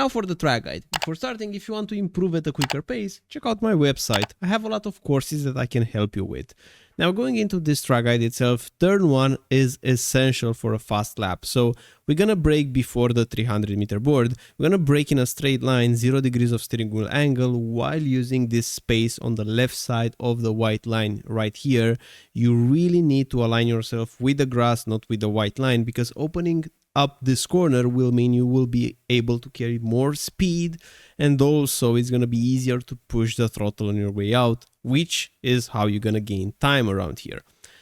Now for the track guide. Before starting, if you want to improve at a quicker pace, check out my website. I have a lot of courses that I can help you with. Now going into this track guide itself, turn 1 is essential for a fast lap. So we're gonna brake before the 300 meter board. We're gonna brake in a straight line, 0 degrees of steering wheel angle, while using this space on the left side of the white line right here. You really need to align yourself with the grass, not with the white line, because opening up this corner will mean you will be able to carry more speed, and also it's going to be easier to push the throttle on your way out, which is how you're going to gain time around here.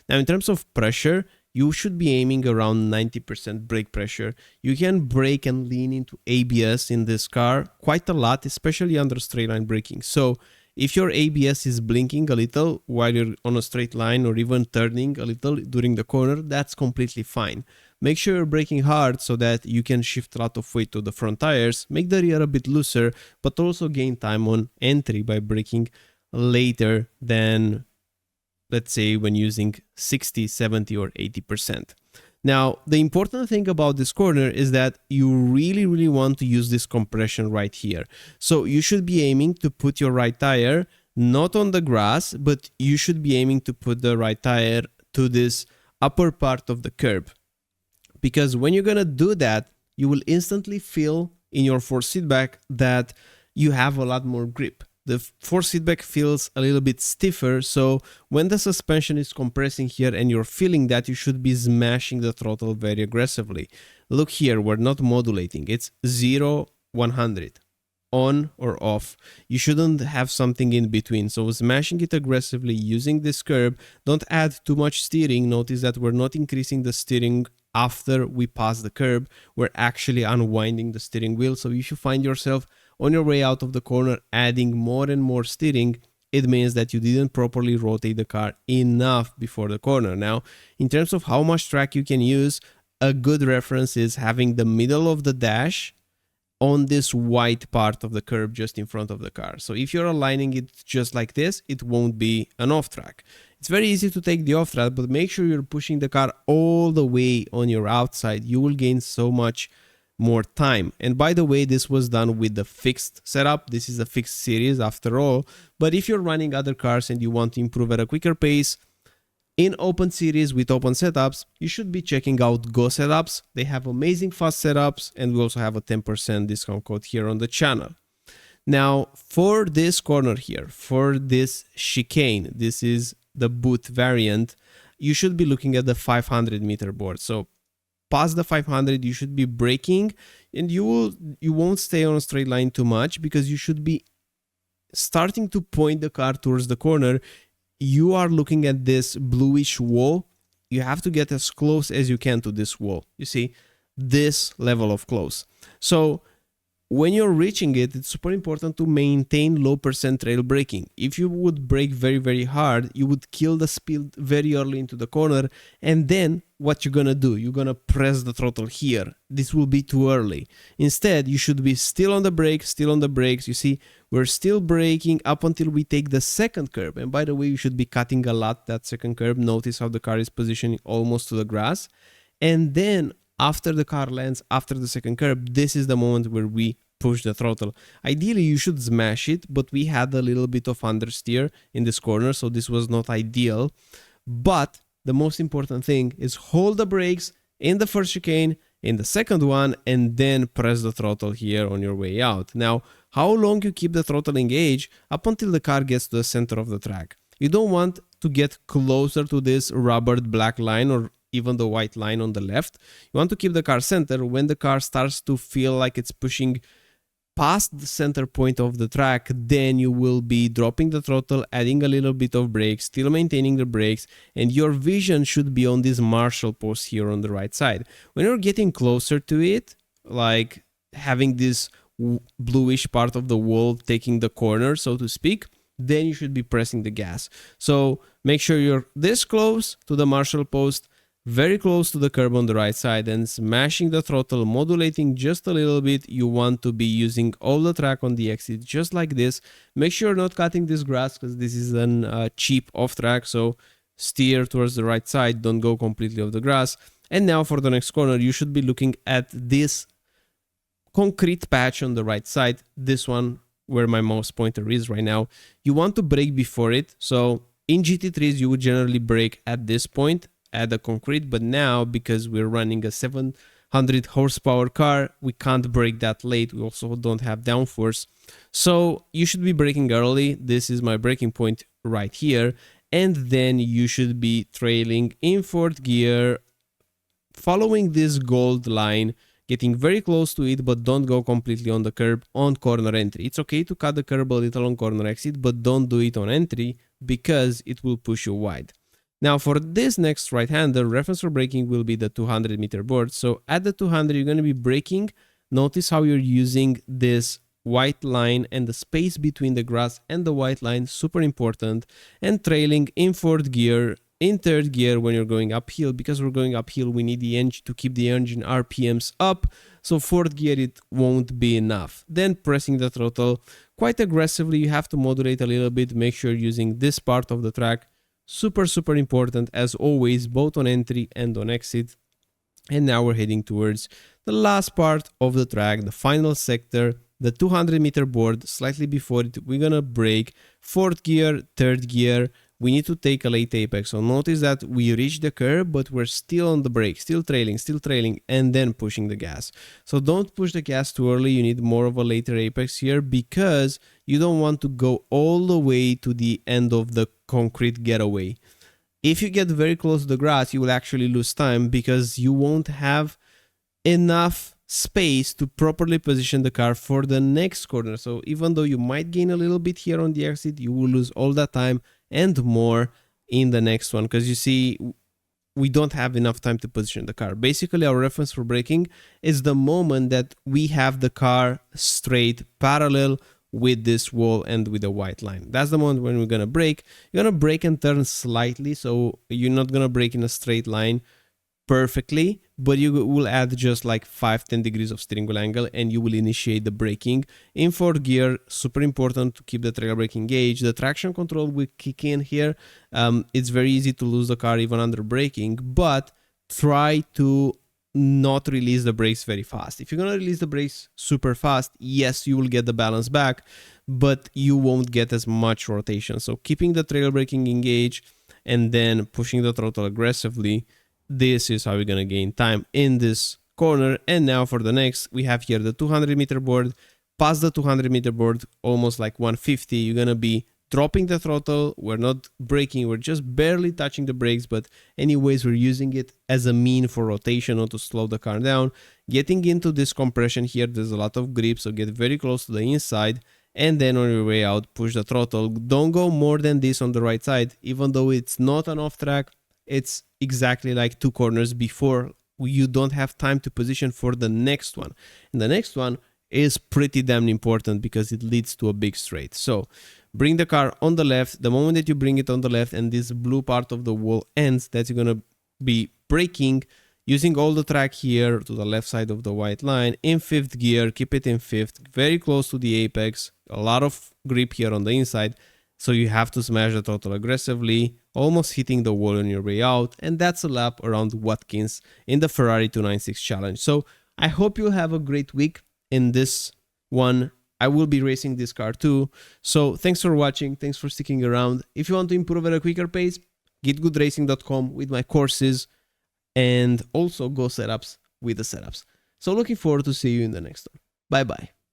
Now in terms of pressure, you should be aiming around 90% brake pressure. You can brake and lean into ABS in this car quite a lot, especially under straight line braking. So if your ABS is blinking a little while you're on a straight line or even turning a little during the corner, that's completely fine. Make sure you're braking hard so that you can shift a lot of weight to the front tires, make the rear a bit looser, but also gain time on entry by braking later than, let's say, when using 60, 70 or 80%. Now, the important thing about this corner is that you really want to use this compression right here. So you should be aiming to put your right tire not on the grass, but you should be aiming to put the right tire to this upper part of the curb. Because when you're gonna do that, you will instantly feel in your force feedback that you have a lot more grip. The force feedback feels a little bit stiffer, so when the suspension is compressing here and you're feeling that, you should be smashing the throttle very aggressively. Look here, we're not modulating, it's 0, 100, on or off. You shouldn't have something in between, so smashing it aggressively using this curb. Don't add too much steering. Notice that we're not increasing the steering after we pass the curb, we're actually unwinding the steering wheel. So if you find yourself on your way out of the corner adding more and more steering, it means that you didn't properly rotate the car enough before the corner. Now, in terms of how much track you can use, a good reference is having the middle of the dash on this white part of the curb just in front of the car. So if you're aligning it just like this, it won't be an off track. It's very easy to take the off track, but make sure you're pushing the car all the way on your outside. You will gain so much more time. And by the way, this was done with the fixed setup. This is a fixed series after all. But if you're running other cars and you want to improve at a quicker pace, in open series with open setups, you should be checking out Go Setups. They have amazing fast setups, and we also have a 10% discount code here on the channel. Now, for this corner here, for this chicane, this is the boot variant, you should be looking at the 500 meter board. So past the 500, you should be braking, and you won't stay on a straight line too much, because you should be starting to point the car towards the corner. You are looking at this bluish wall. You have to get as close as you can to this wall. You see, this level of close. So when you're reaching it, it's super important to maintain low percent trail braking. If you would brake very hard, you would kill the speed very early into the corner, and then what you're gonna do, you're gonna press the throttle here. This will be too early. Instead, you should be still on the brakes, You see, we're still braking up until we take the second curb. And by the way, you should be cutting a lot that second curb. Notice how the car is positioning almost to the grass. And then after the car lands, after the second curb, this is the moment where we push the throttle. Ideally, you should smash it, but we had a little bit of understeer in this corner, so this was not ideal. But the most important thing is hold the brakes in the first chicane, in the second one, and then press the throttle here on your way out. Now, how long you keep the throttle engaged? Up until the car gets to the center of the track. You don't want to get closer to this rubbered black line or even the white line on the left. You want to keep the car center. When the car starts to feel like it's pushing past the center point of the track, then you will be dropping the throttle, adding a little bit of brake, still maintaining the brakes, and your vision should be on this Marshall post here on the right side. When you're getting closer to it, like having this bluish part of the wall taking the corner, so to speak, then you should be pressing the gas. So make sure you're this close to the Marshall post, very close to the curb on the right side, and smashing the throttle, modulating just a little bit. You want to be using all the track on the exit, just like this. Make sure you're not cutting this grass, because this is a cheap off track, so steer towards the right side, don't go completely off the grass. And now for the next corner, you should be looking at this concrete patch on the right side, this one where my mouse pointer is right now, you want to brake before it. So in GT3s, you would generally brake at this point, at the concrete, but now because we're running a 700 horsepower car, we can't brake that late. We also don't have downforce. So you should be braking early. This is my braking point right here. And then you should be trailing in fourth gear, following this gold line, getting very close to it, but don't go completely on the curb on corner entry. It's okay to cut the curb a little on corner exit, but don't do it on entry because it will push you wide. Now for this next right-hander, reference for braking will be the 200 meter board. So at the 200, you're going to be braking. Notice how you're using this white line and the space between the grass and the white line, super important, and trailing in fourth gear, in third gear when you're going uphill. Because we're going uphill, we need the engine to keep the engine RPMs up, so fourth gear it won't be enough. Then pressing the throttle quite aggressively. You have to modulate a little bit, make sure you're using this part of the track, super important as always, both on entry and on exit. And now we're heading towards the last part of the track, the final sector, the 200 meter board. Slightly before it, we're gonna brake fourth gear, third gear. We need to take a late apex. So notice that we reach the curb, but we're still on the brake, still trailing, and then pushing the gas. So don't push the gas too early. You need more of a later apex here because you don't want to go all the way to the end of the concrete getaway. If you get very close to the grass, you will actually lose time because you won't have enough space to properly position the car for the next corner. So even though you might gain a little bit here on the exit, you will lose all that time and more in the next one, because you see we don't have enough time to position the car. Basically, our reference for braking is the moment that we have the car straight parallel with this wall and with the white line. That's the moment when we're gonna brake. You're gonna brake and turn slightly, so you're not gonna brake in a straight line perfectly, but you will add just like 5-10 degrees of steering wheel angle and you will initiate the braking in fourth gear. Super important to keep the trail brake engaged. The traction control will kick in here. It's very easy to lose the car even under braking, but try to not release the brakes very fast. If you're gonna release the brakes super fast, yes, you will get the balance back, but you won't get as much rotation. So keeping the trail braking engaged and then pushing the throttle aggressively, this is how we're gonna gain time in this corner. And now for the next, we have here the 200 meter board. Past the 200 meter board, almost like 150, you're gonna be dropping the throttle. We're not braking, we're just barely touching the brakes, but anyways, we're using it as a mean for rotation or to slow the car down. Getting into this compression here, there's a lot of grip, so get very close to the inside. And then on your way out, push the throttle. Don't go more than this on the right side, even though it's not an off track. It's exactly like 2 corners before. You don't have time to position for the next one. And the next one is pretty damn important because it leads to a big straight. So bring the car on the left. The moment that you bring it on the left and this blue part of the wall ends, that's going to be braking, using all the track here to the left side of the white line in 5th gear. Keep it in 5th, very close to the apex. A lot of grip here on the inside. So you have to smash the throttle aggressively, almost hitting the wall on your way out. And that's a lap around Watkins in the Ferrari 296 challenge. So I hope you'll have a great week in this one. I will be racing this car too. So thanks for watching. Thanks for sticking around. If you want to improve at a quicker pace, GITGUDracing.com with my courses and also go setups with the setups. So looking forward to see you in the next one. Bye bye.